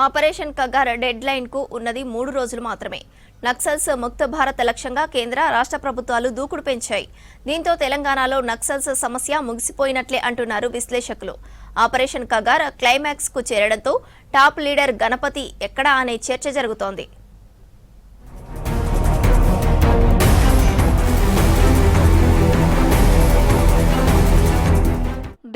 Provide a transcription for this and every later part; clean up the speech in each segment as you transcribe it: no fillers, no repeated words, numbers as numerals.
Operation Kagar dead line కు ఉన్నది 3 రోజులు మాత్రమే. నక్సల్స్ ముక్త భారత్ లక్ష్యంగా కేంద్ర రాష్ట్ర ప్రభుత్వాలు దూకుడు పెంచాయి. దీంతో తెలంగాణలో నక్సల్స్ సమస్య ముగిసిపోయినట్లే అంటున్నారు విశ్లేషకులు. ఆపరేషన్ కగార్ క్లైమాక్స్ కు చేరడంతో టాప్ లీడర్ గణపతి ఎక్కడా అనే చర్చ జరుగుతోంది.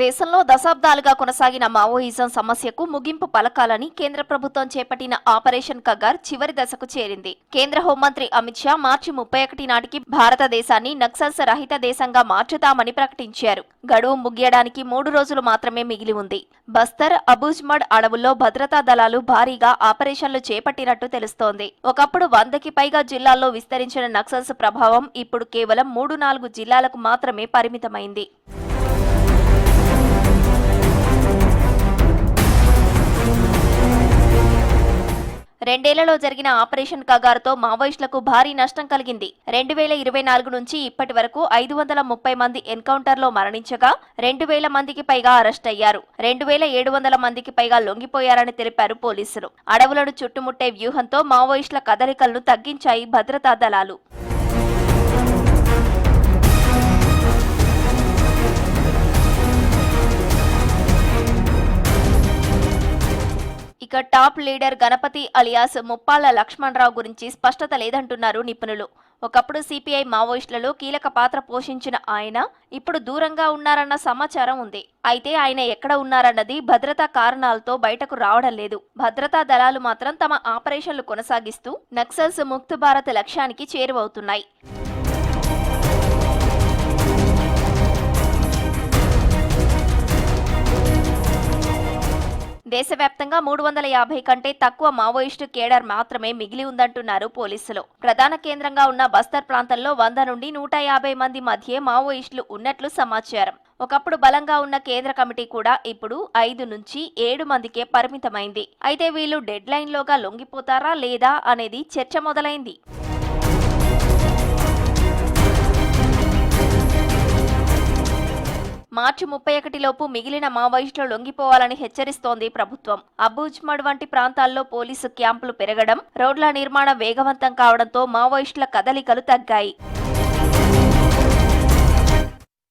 దేశంలో దశాబ్దాలుగా కొనసాగిన మావోయిజం సమస్యకు ముగింపు పలకాలని కేంద్ర ప్రభుత్వం చేపట్టిన ఆపరేషన్ కగార్ చివరి దశకు చేరింది. కేంద్ర హోంమంత్రి అమిత్ షా మార్చి 31 నాటికి భారతదేశాన్ని నక్సల్స్ రహిత దేశంగా మార్చుతామని ప్రకటించారు. గడువు ముగియడానికి 3 రోజులు మాత్రమే మిగిలి ఉంది. బస్తర్, అబూజ్మడ్ అడవుల్లో భద్రతా దళాలు భారీగా ఆపరేషన్లు చేపట్టినట్టు తెలుస్తోంది. ఒకప్పుడు 100కి పైగా జిల్లాల్లో విస్తరించిన నక్సల్స్ ప్రభావం ఇప్పుడు కేవలం 3-4 జిల్లాలకు మాత్రమే పరిమితమైంది. రెండేళ్లలో జరిగిన ఆపరేషన్ కగార్తో మావోయిస్టులకు భారీ నష్టం కలిగింది. 2024 నుంచి ఇప్పటి వరకు 530 మంది ఎన్కౌంటర్లో మరణించగా 2000 మందికి పైగా అరెస్ట్ అయ్యారు. 2700 మందికి పైగా లొంగిపోయారని తెలిపారు పోలీసులు. అడవులను చుట్టుముట్టే వ్యూహంతో మావోయిస్టుల కదలికలను తగ్గించాయి భద్రతా దళాలు. ఇక top leader Ganapathi alias Muppalla Lakshmanrao గురించి స్పష్టత లేదంటున్నారు నిపుణులు. ఒకప్పుడు సిపిఐ మావోయిస్టులలో కీలక పాత్ర పోషించిన ఆయన ఇప్పుడు దూరంగా ఉన్నారన్న సమాచారం ఉంది. అయితే ఆయన ఎక్కడ ఉన్నారన్నది భద్రతా కారణాలతో బయటకు రావడం లేదు. భద్రతా దళాలు మాత్రం తమ ఆపరేషన్లు కొనసాగిస్తూ నక్సల్స్ ముక్త భారత్ లక్ష్యానికి చేరువవుతున్నాయి. దేశవ్యాప్తంగా 350 కంటే తక్కువ మావోయిస్టు కేడర్ మాత్రమే మిగిలి ఉందంటున్నారు పోలీసులు. ప్రధాన కేంద్రంగా ఉన్న బస్తర్ ప్రాంతంలో 100 నుండి 150 మంది మధ్య మావోయిస్టులు ఉన్నట్లు సమాచారం. ఒకప్పుడు బలంగా ఉన్న కేంద్ర కమిటీ కూడా ఇప్పుడు 5 నుంచి 7 మందికే పరిమితమైంది. అయితే వీళ్ళు డెడ్ లైన్ లోగా లొంగిపోతారా లేదా అనేది చర్చ మొదలైంది. మార్చి 31 లోపు మిగిలిన మావోయిస్టులు లొంగిపోవాలని హెచ్చరిస్తోంది ప్రభుత్వం. అబూజ్మడ్ వంటి ప్రాంతాల్లో పోలీసు క్యాంపులు పెరగడం, రోడ్ల నిర్మాణం వేగవంతం కావడంతో మావోయిస్టుల కదలికలు తగ్గాయి.